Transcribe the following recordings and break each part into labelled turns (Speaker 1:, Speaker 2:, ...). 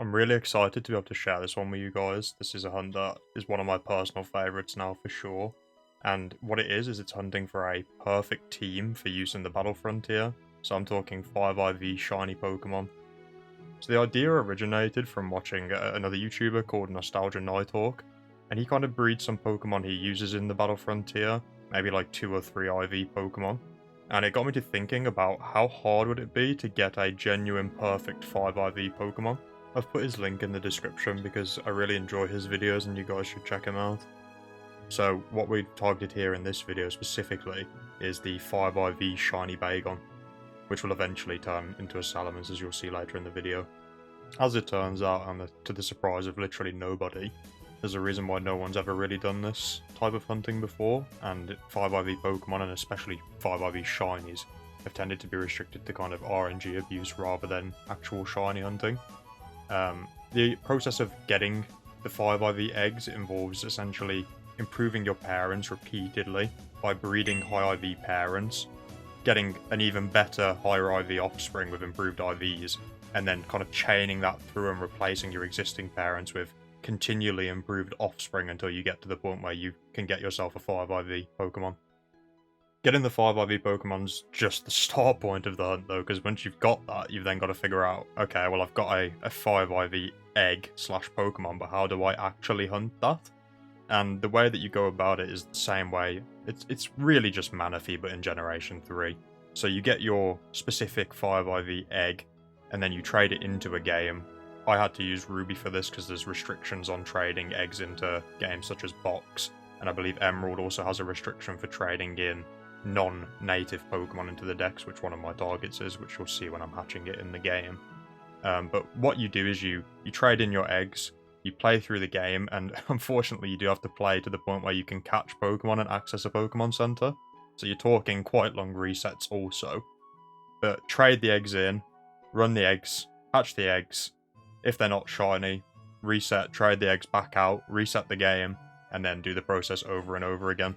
Speaker 1: I'm really excited to be able to share this one with you guys. This is a hunt that is one of my personal favourites now for sure. And what it is it's hunting for a perfect team for use in the battle frontier. So I'm talking 5IV shiny Pokemon. So the idea originated from watching another YouTuber called Nostalgic Nighthawk. And he kind of breeds some Pokemon he uses in the battle frontier, maybe like 2 or 3 IV Pokemon. And it got me to thinking about how hard would it be to get a genuine perfect 5IV Pokemon. I've put his link in the description because I really enjoy his videos and you guys should check him out. So what we've targeted here in this video specifically is the 5IV Shiny Bagon, which will eventually turn into a Salamence as you'll see later in the video. As it turns out, and to the surprise of literally nobody, there's a reason why no one's ever really done this type of hunting before, and 5IV Pokemon, and especially 5IV Shinies, have tended to be restricted to kind of RNG abuse rather than actual shiny hunting. The process of getting the 5IV eggs involves essentially improving your parents repeatedly by breeding high IV parents, getting an even better higher IV offspring with improved IVs, and then kind of chaining that through and replacing your existing parents with continually improved offspring until you get to the point where you can get yourself a 5IV Pokemon. Getting the 5IV Pokemon's just the start point of the hunt though, because once you've got that, you've then got to figure out, okay, well I've got a 5IV egg / Pokemon, but how do I actually hunt that? And the way that you go about it is the same way. It's really just Manaphy, but in Generation 3. So you get your specific 5IV egg, and then you trade it into a game. I had to use Ruby for this because there's restrictions on trading eggs into games such as Box, and I believe Emerald also has a restriction for trading in non-native Pokemon into the dex, which one of my targets is, which you'll see when I'm hatching it in the game. But what you do is you trade in your eggs, you play through the game, and unfortunately you do have to play to the point where you can catch Pokemon and access a Pokemon Center. So you're talking quite long resets also. But trade the eggs in, run the eggs, hatch the eggs. If they're not shiny, reset, trade the eggs back out, reset the game, and then do the process over and over again.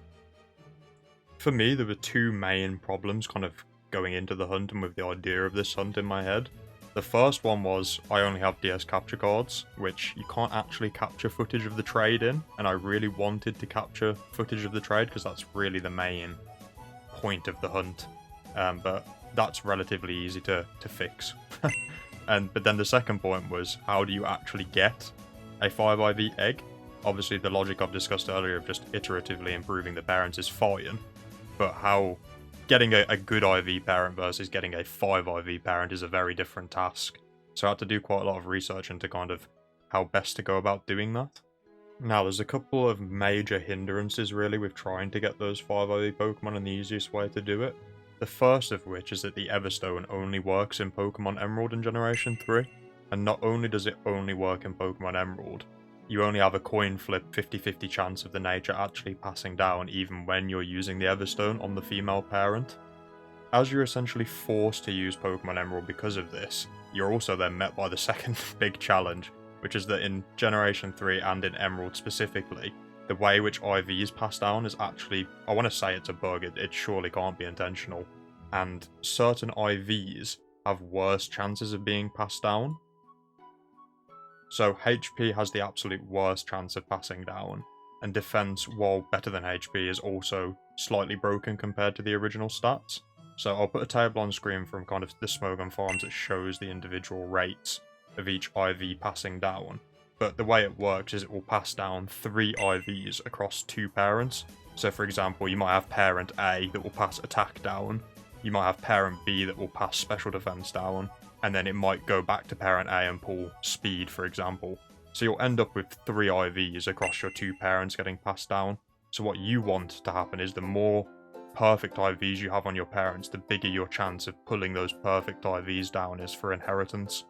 Speaker 1: For me, there were two main problems kind of going into the hunt and with the idea of this hunt in my head. The first one was I only have DS capture cards, which you can't actually capture footage of the trade in, and I really wanted to capture footage of the trade because that's really the main point of the hunt. But that's relatively easy to fix. But then the second point was, how do you actually get a 5IV egg? Obviously the logic I've discussed earlier of just iteratively improving the parents is fine, but how getting a good IV parent versus getting a 5IV parent is a very different task. So I had to do quite a lot of research into kind of how best to go about doing that. Now there's a couple of major hindrances really with trying to get those 5IV Pokemon and the easiest way to do it. The first of which is that the Everstone only works in Pokemon Emerald in Generation 3, and not only does it only work in Pokemon Emerald, you only have a coin flip 50-50 chance of the nature actually passing down even when you're using the Everstone on the female parent. As you're essentially forced to use Pokemon Emerald because of this, you're also then met by the second big challenge, which is that in Generation 3 and in Emerald specifically, the way which IVs pass down is actually, I want to say it's a bug, it surely can't be intentional, and certain IVs have worse chances of being passed down. So HP has the absolute worst chance of passing down, and defense, while better than HP, is also slightly broken compared to the original stats. So I'll put a table on screen from kind of the Smogon farms that shows the individual rates of each IV passing down. But the way it works is it will pass down 3 IVs across 2 parents. So for example, you might have parent A that will pass attack down, you might have parent B that will pass special defense down, and then it might go back to parent A and pull speed, for example. So you'll end up with 3 IVs across your 2 parents getting passed down. So what you want to happen is the more perfect IVs you have on your parents, the bigger your chance of pulling those perfect IVs down is for inheritance.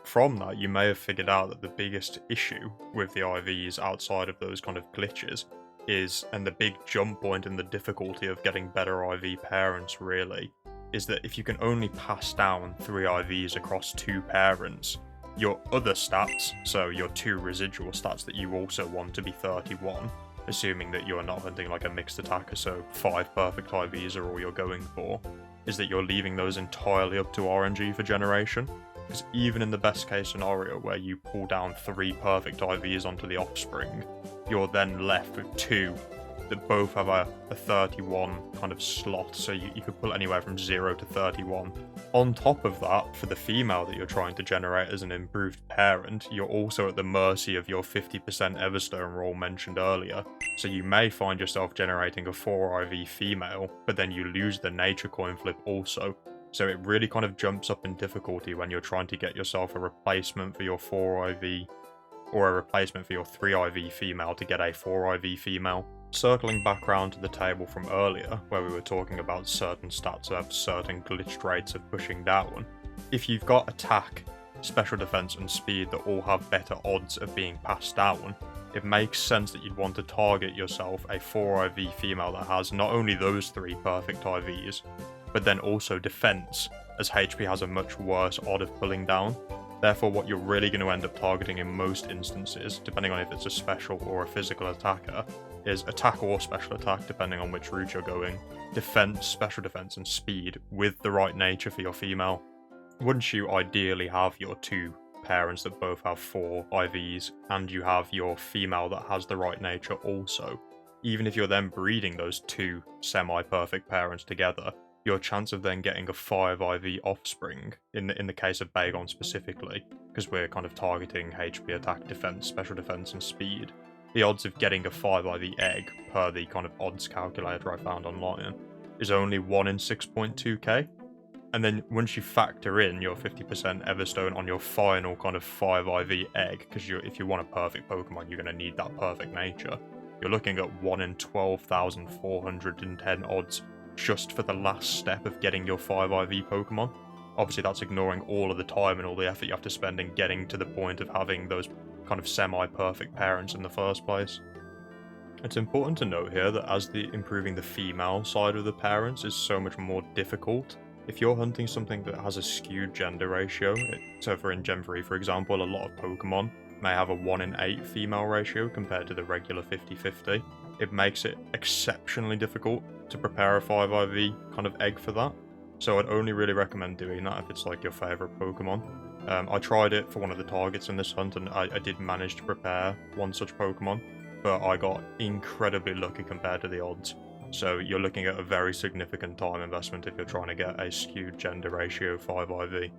Speaker 1: From that, you may have figured out that the biggest issue with the IVs outside of those kind of glitches is, and the big jump point in the difficulty of getting better IV parents really, is that if you can only pass down 3 IVs across 2 parents, your other stats, so your 2 residual stats that you also want to be 31, assuming that you're not hunting like a mixed attacker, so 5 perfect IVs are all you're going for, is that you're leaving those entirely up to RNG for generation. because even in the best case scenario where you pull down 3 perfect IVs onto the offspring, you're then left with 2 that both have a 31 kind of slot, so you could pull anywhere from 0 to 31. On top of that, for the female that you're trying to generate as an improved parent, you're also at the mercy of your 50% Everstone roll mentioned earlier, so you may find yourself generating a 4 IV female, but then you lose the nature coin flip also. So it really kind of jumps up in difficulty when you're trying to get yourself a replacement for your 4 IV, or a replacement for your 3 IV female to get a 4 IV female. Circling back around to the table from earlier, where we were talking about certain stats that have certain glitched rates of pushing down, if you've got attack, special defense and speed that all have better odds of being passed down, it makes sense that you'd want to target yourself a 4 IV female that has not only those 3 perfect IVs, but then also defense, as HP has a much worse odd of pulling down. Therefore, what you're really going to end up targeting in most instances, depending on if it's a special or a physical attacker, is attack or special attack, depending on which route you're going, defense, special defense, and speed with the right nature for your female. Once you ideally have your 2 parents that both have 4 IVs, and you have your female that has the right nature also, even if you're then breeding those 2 semi-perfect parents together, your chance of then getting a 5 IV offspring, in the case of Bagon specifically, because we're kind of targeting HP, attack, defense, special defense, and speed, the odds of getting a 5 IV egg, per the kind of odds calculator I found online, is only 1 in 6.2k. And then once you factor in your 50% Everstone on your final kind of 5 IV egg, because if you want a perfect Pokemon, you're going to need that perfect nature, you're looking at 1 in 12,410 odds just for the last step of getting your 5 IV Pokemon. Obviously that's ignoring all of the time and all the effort you have to spend in getting to the point of having those kind of semi-perfect parents in the first place. It's important to note here that as improving the female side of the parents is so much more difficult, if you're hunting something that has a skewed gender ratio, so for in Gen 3 for example, a lot of Pokemon may have a 1 in 8 female ratio compared to the regular 50-50, it makes it exceptionally difficult to prepare a 5 IV kind of egg for that. So I'd only really recommend doing that if it's like your favourite Pokemon. I tried it for one of the targets in this hunt and I did manage to prepare one such Pokemon, but I got incredibly lucky compared to the odds. So you're looking at a very significant time investment if you're trying to get a skewed gender ratio 5 IV.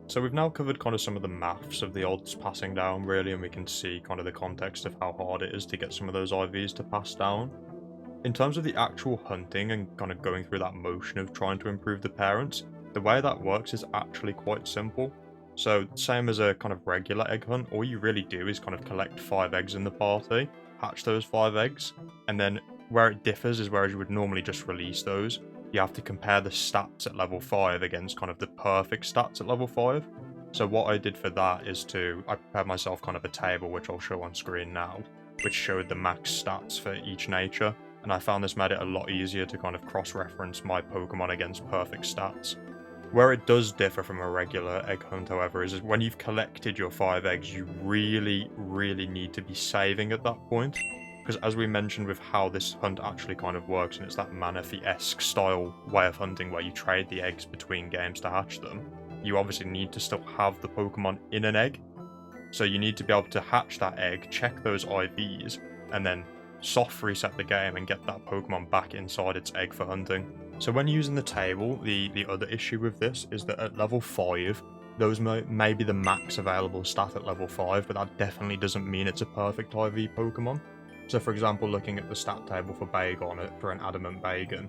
Speaker 1: So we've now covered kind of some of the maths of the odds passing down really, and we can see kind of the context of how hard it is to get some of those IVs to pass down. In terms of the actual hunting and kind of going through that motion of trying to improve the parents, the way that works is actually quite simple. So same as a kind of regular egg hunt, all you really do is kind of collect 5 eggs in the party, hatch those 5 eggs, and then where it differs is whereas you would normally just release those, you have to compare the stats at level 5 against kind of the perfect stats at level 5. So what I did for that is I prepared myself kind of a table, which I'll show on screen now, which showed the max stats for each nature, and I found this made it a lot easier to kind of cross-reference my Pokemon against perfect stats. Where it does differ from a regular egg hunt, however, is when you've collected your 5 eggs, you really, really need to be saving at that point. Because as we mentioned with how this hunt actually kind of works, and it's that Manaphy-esque style way of hunting where you trade the eggs between games to hatch them, you obviously need to still have the Pokemon in an egg. So you need to be able to hatch that egg, check those IVs, and then soft reset the game and get that Pokemon back inside its egg for hunting. So when using the table, the other issue with this is that at level 5, those may be the max available stat at level 5, but that definitely doesn't mean it's a perfect IV Pokemon. So for example, looking at the stat table for Bagon, for an Adamant Bagon,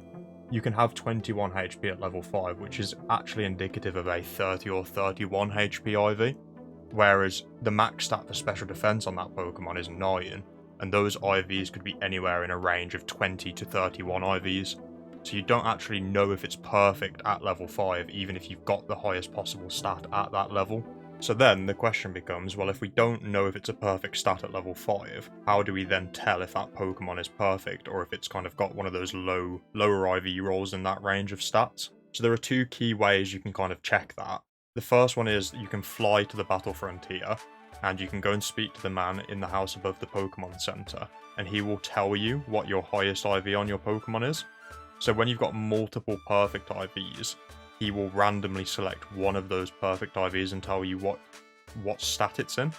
Speaker 1: you can have 21 HP at level 5, which is actually indicative of a 30 or 31 HP IV, whereas the max stat for special defense on that Pokemon is 9, and those IVs could be anywhere in a range of 20 to 31 IVs. So you don't actually know if it's perfect at level 5, even if you've got the highest possible stat at that level. So then the question becomes, well, if we don't know if it's a perfect stat at level 5, how do we then tell if that Pokemon is perfect, or if it's kind of got one of those lower IV rolls in that range of stats? So there are 2 key ways you can kind of check that. The first one is that you can fly to the battle frontier, and you can go and speak to the man in the house above the Pokemon Center, and he will tell you what your highest IV on your Pokemon is. So when you've got multiple perfect IVs, he will randomly select one of those perfect IVs and tell you what stat it's in.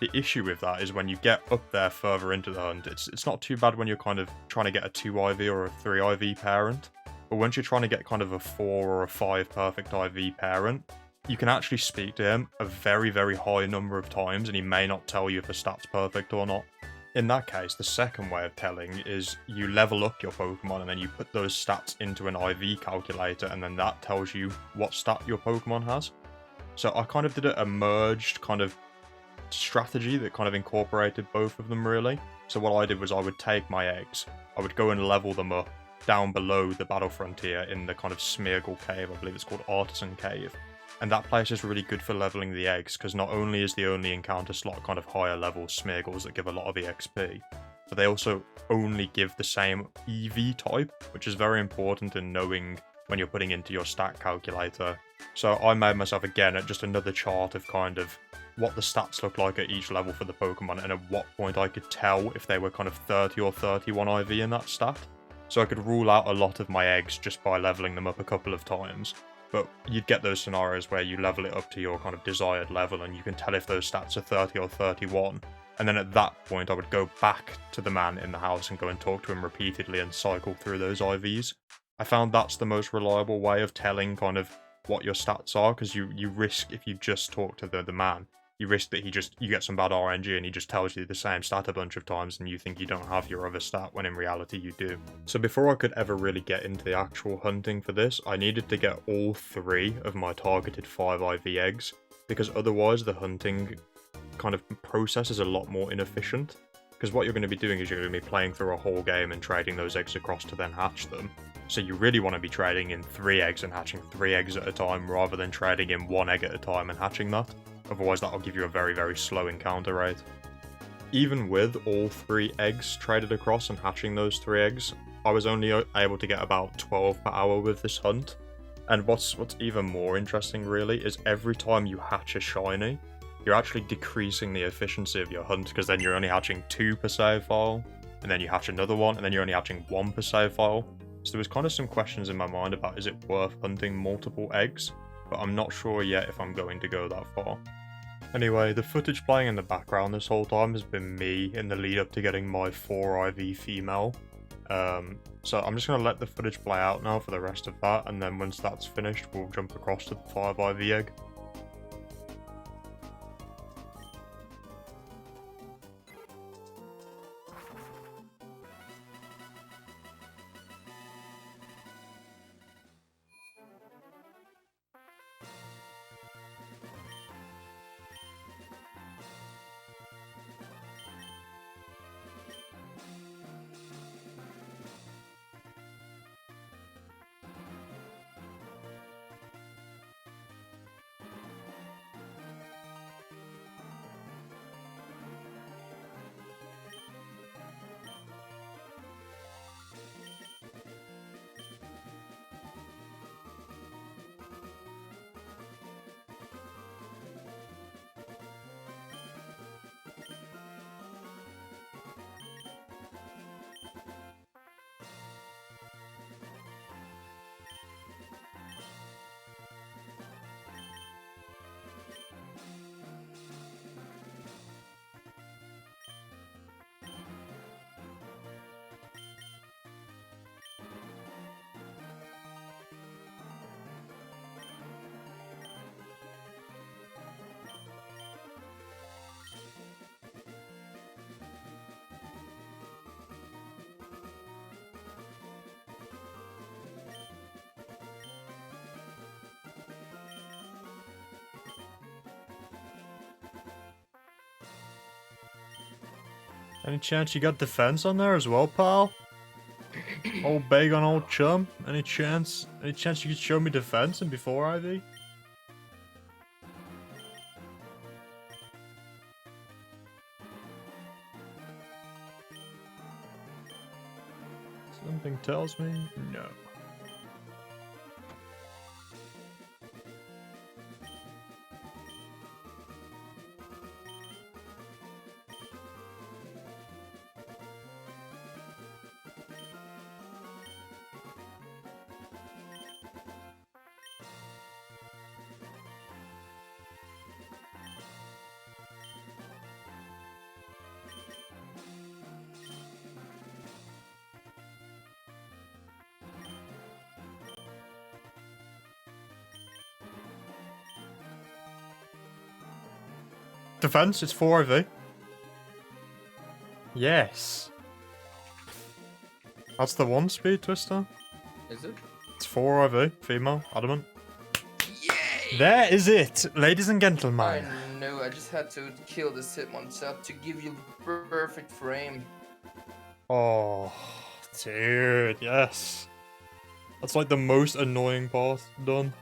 Speaker 1: The issue with that is when you get up there further into the hunt, it's not too bad when you're kind of trying to get a 2 IV or a 3 IV parent, but once you're trying to get kind of a 4 or a 5 perfect IV parent, you can actually speak to him a very, very high number of times and he may not tell you if the stat's perfect or not. In that case, the second way of telling is you level up your Pokemon and then you put those stats into an IV calculator and then that tells you what stat your Pokemon has. So I kind of did a merged kind of strategy that kind of incorporated both of them really. So what I did was I would take my eggs, I would go and level them up down below the battle frontier in the kind of Smeargle cave, I believe it's called Artisan Cave. And that place is really good for leveling the eggs, because not only is the only encounter slot kind of higher level Smeargles that give a lot of EXP, but they also only give the same EV type, which is very important in knowing when you're putting into your stat calculator. So I made myself again just another chart of kind of what the stats look like at each level for the Pokemon and at what point I could tell if they were kind of 30 or 31 IV in that stat. So I could rule out a lot of my eggs just by leveling them up a couple of times. But you'd get those scenarios where you level it up to your kind of desired level and you can tell if those stats are 30 or 31. And then at that point I would go back to the man in the house and go and talk to him repeatedly and cycle through those IVs. I found that's the most reliable way of telling kind of what your stats are, because you risk, if you just talk to the man, you risk that you get some bad RNG and he just tells you the same stat a bunch of times and you think you don't have your other stat when in reality you do. So before I could ever really get into the actual hunting for this, I needed to get all 3 of my targeted 5 IV eggs, because otherwise the hunting kind of process is a lot more inefficient. Because what you're going to be doing is you're going to be playing through a whole game and trading those eggs across to then hatch them. So you really want to be trading in 3 eggs and hatching 3 eggs at a time rather than trading in 1 egg at a time and hatching that. Otherwise that will give you a very, very slow encounter rate. Even with all 3 eggs traded across and hatching those 3 eggs, I was only able to get about 12 per hour with this hunt. And what's even more interesting really is every time you hatch a shiny, you're actually decreasing the efficiency of your hunt, because then you're only hatching 2 per save file, and then you hatch another one, and then you're only hatching 1 per save file. So there was kind of some questions in my mind about, is it worth hunting multiple eggs? But I'm not sure yet if I'm going to go that far. Anyway, the footage playing in the background this whole time has been me in the lead up to getting my 4 IV female. So I'm just going to let the footage play out now for the rest of that, and then once that's finished we'll jump across to the 5 IV egg. Any chance you got defense on there as well, pal? Old Bagon, old chum. Any chance you could show me defense in before IV? Something tells me no. Defense, it's 4 IV. Yes. That's the 1 speed Twister.
Speaker 2: Is it?
Speaker 1: It's 4 IV, female, adamant.
Speaker 2: Yay!
Speaker 1: There is it, ladies and gentlemen.
Speaker 2: I know, I just had to kill this Hitmonchan to give you the perfect frame.
Speaker 1: Oh, dude, yes. That's like the most annoying part done.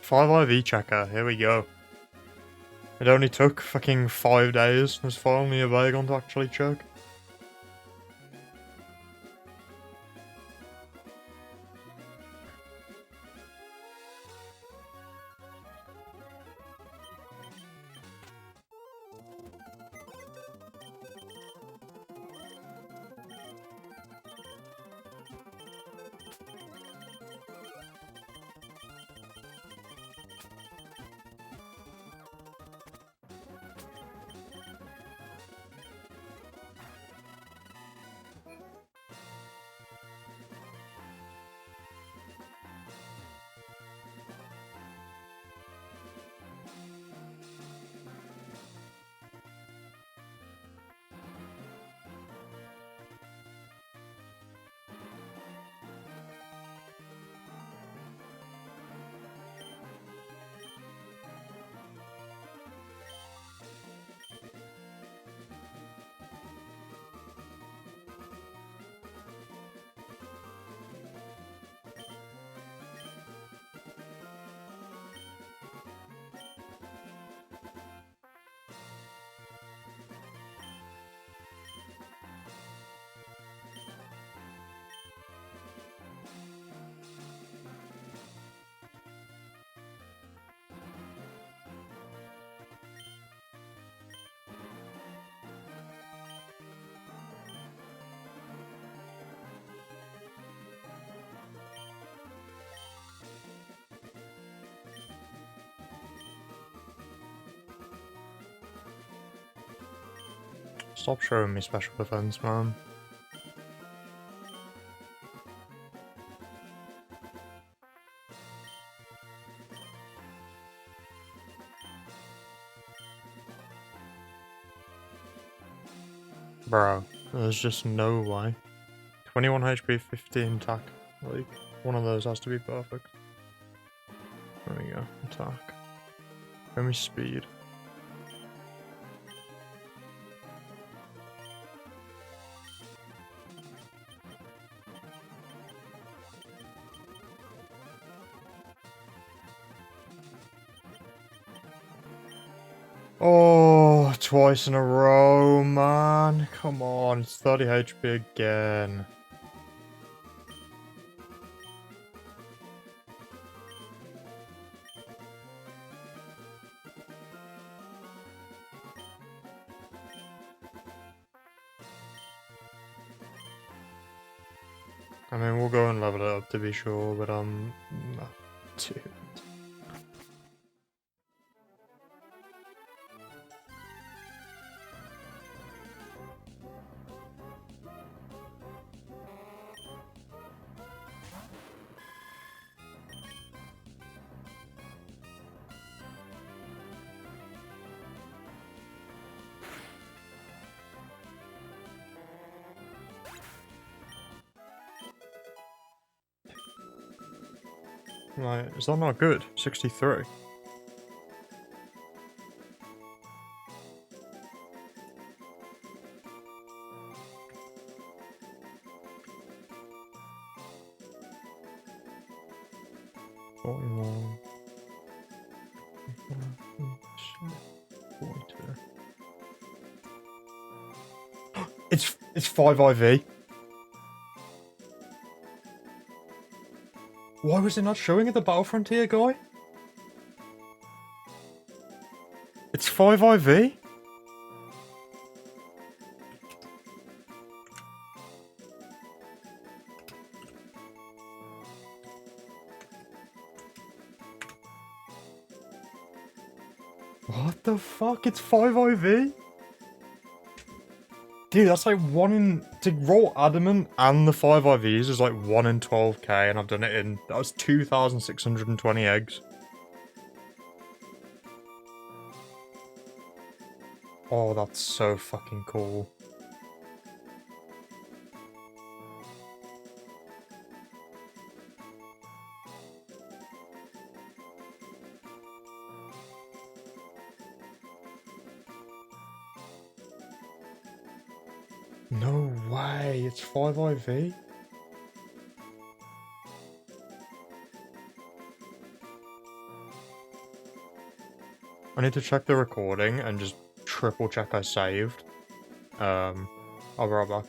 Speaker 1: Five IV checker, here we go. It only took fucking 5 days. There's finally a Bagon to actually check. Stop showing me special defense, man. Bro, there's just no way. 21 HP, 15 attack. Like, one of those has to be perfect. There we go. Attack. Show me speed. Oh, twice in a row, man. Come on, it's 30 HP again. I mean, we'll go and level it up to be sure, but no. Dude. Like, is that not good? 63. It's 5 IV. Why was it not showing at the Battle Frontier, guy? It's 5 IV? What the fuck? It's 5 IV? Dude, that's like 1 in... To roll Adamant and the 5 IVs is like 1 in 12k, and I've done it in... That was 2,620 eggs. Oh, that's so fucking cool. No way, it's 5 IV? I need to check the recording and just triple check I saved. I'll be right back.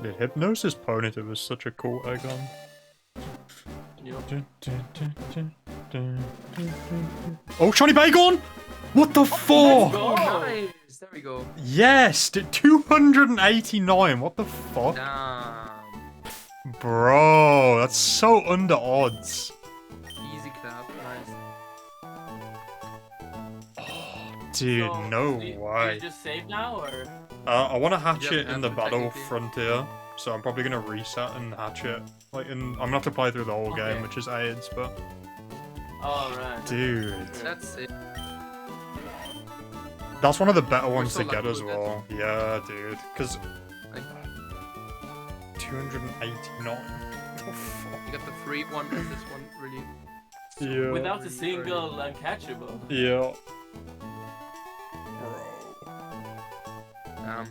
Speaker 1: Dude, Hypnosis Ponyta was such a cool icon.
Speaker 3: Yep.
Speaker 1: Oh, Shiny Bagon! What the fuck?
Speaker 2: Oh, nice. There we go.
Speaker 1: Yes, 289. What the fuck?
Speaker 2: Damn.
Speaker 1: Bro, that's so under odds.
Speaker 2: Easy clap. Nice.
Speaker 1: Dude,
Speaker 3: So,
Speaker 1: no
Speaker 3: do you
Speaker 1: way.
Speaker 3: just save now, or?
Speaker 1: I want to hatch
Speaker 2: Yeah,
Speaker 1: it in the battle
Speaker 2: technically.
Speaker 1: frontier, so I'm probably gonna reset and hatch it. Like, I'm gonna have to play through the whole game,
Speaker 3: Okay.
Speaker 1: which is AIDS, but
Speaker 3: Oh, right.
Speaker 1: dude,
Speaker 2: That's it.
Speaker 1: that's one of the better ones
Speaker 2: so
Speaker 1: to get
Speaker 2: lucky
Speaker 1: as
Speaker 2: with this.
Speaker 1: well. Yeah, dude, because
Speaker 2: Like,
Speaker 1: 289. Oh fuck.
Speaker 2: you got the free one and this one really.
Speaker 1: Yeah.
Speaker 3: Without a single uncatchable.
Speaker 1: Yeah.
Speaker 2: Damn.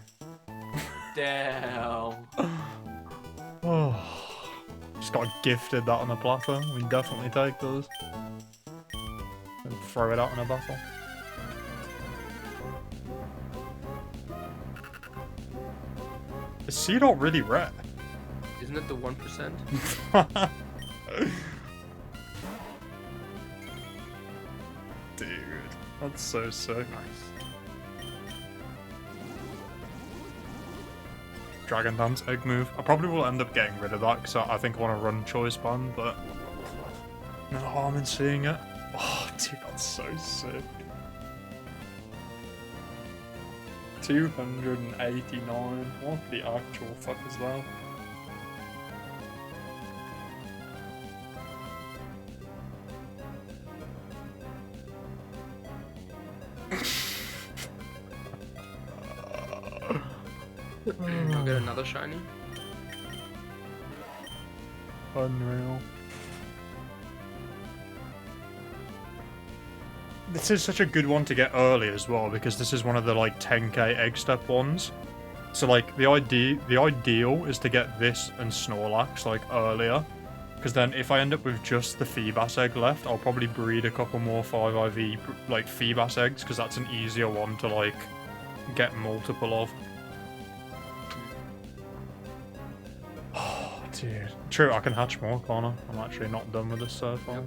Speaker 3: Damn.
Speaker 1: Oh, just got gifted that on a platter. We definitely take those. And throw it out in a battle. Is Seedot really rare?
Speaker 2: Isn't it the 1%?
Speaker 1: Dude, that's so sick.
Speaker 2: Nice.
Speaker 1: Dragon Dance Egg move. I probably will end up getting rid of that because I think I want to run Choice Band, but no harm in seeing it. Oh, dude, that's so sick. 289. What the actual fuck is that?
Speaker 2: I'll get another shiny.
Speaker 1: Unreal. This is such a good one to get early as well because this is one of the like 10k egg step ones. So like the ideal is to get this and Snorlax like earlier, because then if I end up with just the Feebas Egg left, I'll probably breed a couple more 5IV like Feebas Eggs because that's an easier one to like get multiple of. Oh, dude. True, I can hatch more, can't I? I'm actually not done with this so far.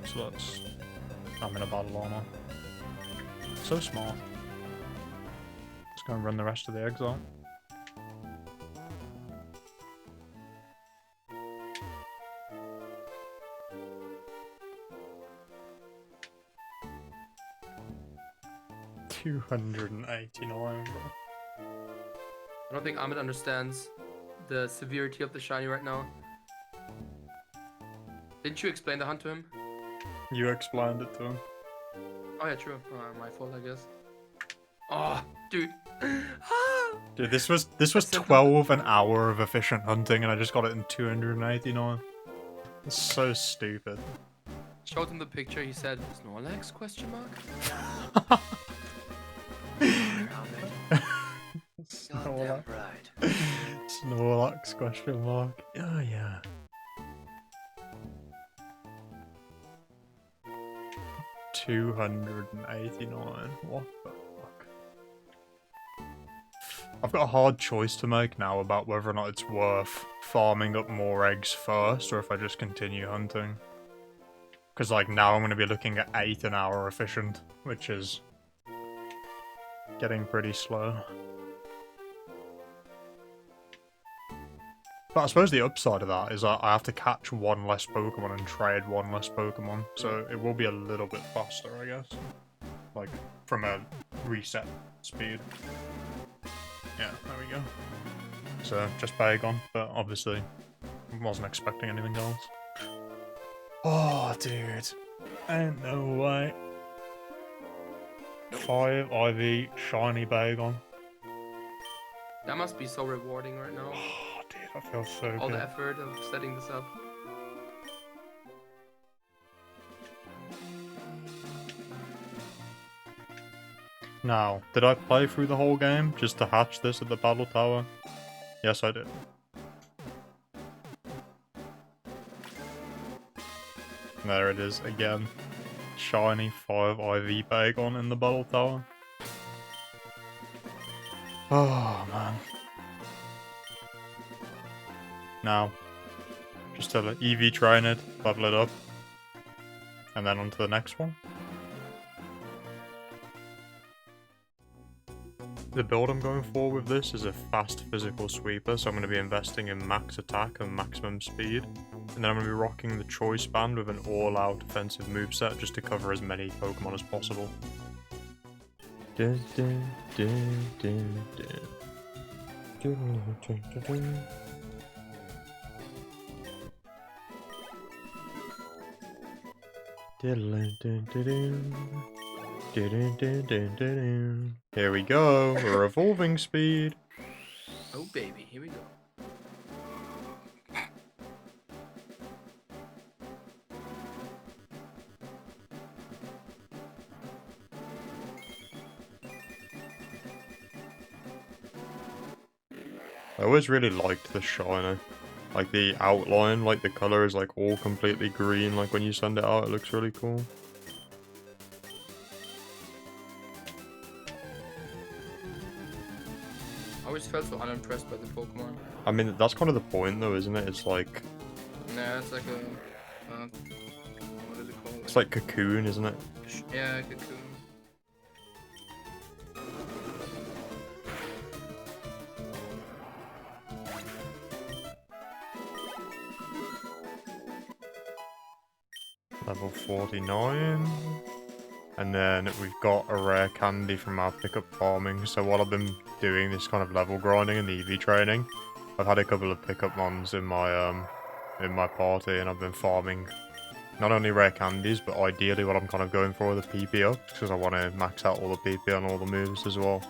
Speaker 1: So let's... I'm in a battle armor. So smart. Just gonna run the rest of the eggs out. $289, bro.
Speaker 2: I don't think Ahmed understands the severity of the shiny right now. Didn't you explain the hunt to him?
Speaker 1: You explained it to him.
Speaker 2: Oh yeah, true. My fault, I guess. Oh, dude.
Speaker 1: Dude, this was 12 an hour of efficient hunting and I just got it in 289. That's so stupid.
Speaker 2: Showed him the picture. He said, "Snorlax?" Question mark.
Speaker 1: Snorlax. Snorlax question mark. Oh yeah. $289. What the fuck? I've got a hard choice to make now about whether or not it's worth farming up more eggs first or if I just continue hunting. Because like now I'm going to be looking at 8 an hour efficient, which is getting pretty slow. But I suppose the upside of that is I have to catch one less Pokemon and trade one less Pokemon, so it will be a little bit faster, I guess. Like, from a reset speed. Yeah, there we go. So, just Bagon, but obviously Wasn't expecting anything else. Oh, dude. Ain't no way. 5 IV shiny Bagon.
Speaker 2: That must be so rewarding right now.
Speaker 1: Oh, dude, that feels so
Speaker 2: All
Speaker 1: good.
Speaker 2: the effort of setting this up.
Speaker 1: Now, did I play through the whole game just to hatch this at the battle tower? Yes, I did. There it is again. Shiny 5 IV Bagon in the battle tower. Oh, man. Now, just to EV train it, level it up, and then on to the next one. The build I'm going for with this is a fast physical sweeper, so I'm going to be investing in max attack and maximum speed. And then I'm going to be rocking the choice band with an all-out defensive moveset just to cover as many Pokemon as possible. Dun, dun, dun, dun, dun. Dun, dun, dun, dun. Here we go, revolving speed.
Speaker 2: Oh baby, here we go.
Speaker 1: I always really liked the shiner. Like the outline, like the color is like all completely green, like when you send it out it looks really cool.
Speaker 2: I always felt so unimpressed by the Pokemon.
Speaker 1: I mean, that's kind of the point though, isn't it? It's like...
Speaker 2: Nah, it's like a... what is it called?
Speaker 1: It's like Cocoon, isn't it?
Speaker 2: Yeah, Cocoon.
Speaker 1: Level 49. And then we've got a rare candy from our pickup farming. So while I've been doing this kind of level grinding and the EV training, I've had a couple of pickup mons in my party, and I've been farming not only rare candies, but ideally what I'm kind of going for are the PP ups, because I want to max out all the PP on all the moves as well.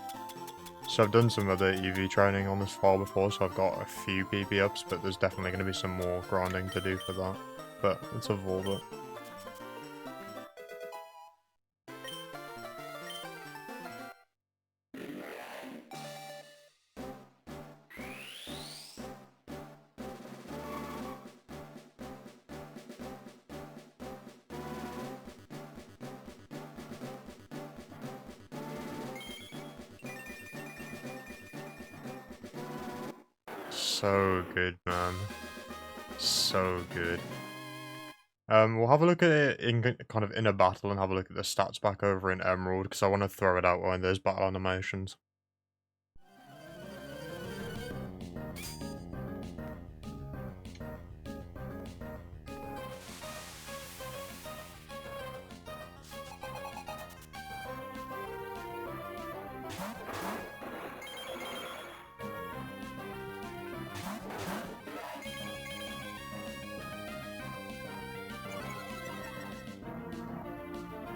Speaker 1: So I've done some other EV training on this far before, so I've got a few PP ups, but there's definitely going to be some more grinding to do for that. But let's evolve it. So good, man. So good. We'll have a look at it in kind of in a battle and have a look at the stats back over in Emerald, because I want to throw it out when there's battle animations.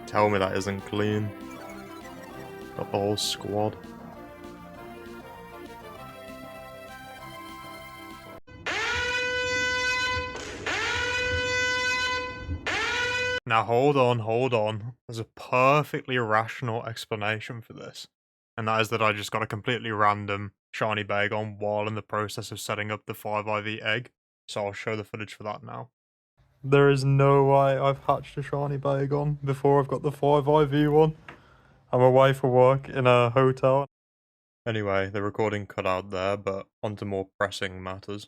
Speaker 1: Tell me that isn't clean. Got the whole squad. Now hold on. There's a perfectly rational explanation for this. And that is that I just got a completely random shiny Bagon while in the process of setting up the 5 IV egg. So I'll show the footage for that now. There is no way I've hatched a shiny Bagon before I've got the 5 IV one. I'm away for work in a hotel. Anyway, the recording cut out there, but on to more pressing matters.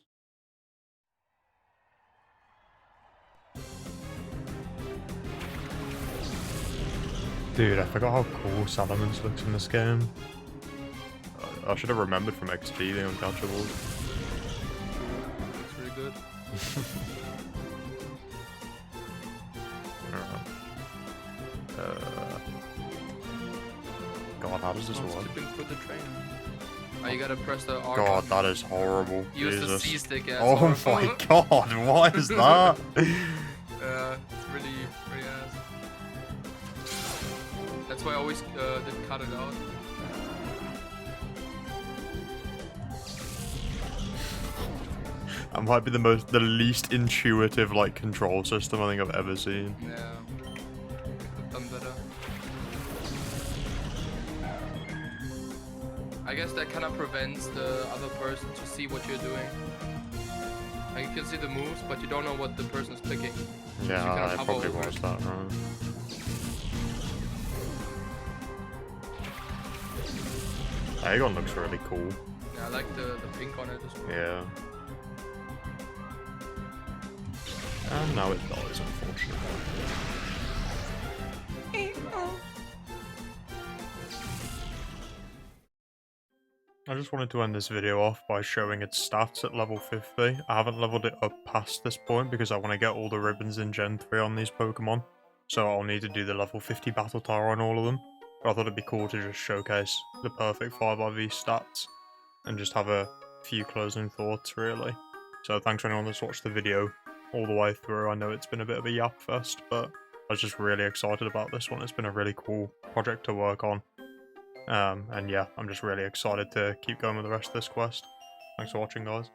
Speaker 1: Dude, I forgot how cool Salamence looks in this game. I should have remembered from XP the uncatchables.
Speaker 2: Looks really good.
Speaker 1: God, how does this work?
Speaker 2: Skipping for the train. Oh, you gotta press the R
Speaker 1: God,
Speaker 2: button.
Speaker 1: that is horrible.
Speaker 2: Use
Speaker 1: Jesus.
Speaker 2: the C stick. Yeah,
Speaker 1: Oh
Speaker 2: it's
Speaker 1: my
Speaker 2: horrible.
Speaker 1: god, what is that?
Speaker 2: It's really ass. That's why I always didn't cut it out.
Speaker 1: That might be the least intuitive like control system I think I've ever seen.
Speaker 2: Yeah. Could've done better. I guess that kind of prevents the other person to see what you're doing. Like you can see the moves, but you don't know what the person's picking.
Speaker 1: Yeah, it
Speaker 2: hover
Speaker 1: probably
Speaker 2: over
Speaker 1: was
Speaker 2: it.
Speaker 1: that, right? Bagon looks really cool.
Speaker 2: Yeah, I like the pink on it as well.
Speaker 1: Yeah. And now it dies, unfortunately. I just wanted to end this video off by showing its stats at level 50. I haven't leveled it up past this point because I want to get all the ribbons in Gen 3 on these Pokemon. So I'll need to do the level 50 Battle Tower on all of them. But I thought it'd be cool to just showcase the perfect 5IV stats and just have a few closing thoughts, really. So thanks for anyone that's watched the video all the way through. I know it's been a bit of a yap fest, but I was just really excited about this one. It's been a really cool project to work on. And yeah, I'm just really excited to keep going with the rest of this quest. Thanks for watching, guys.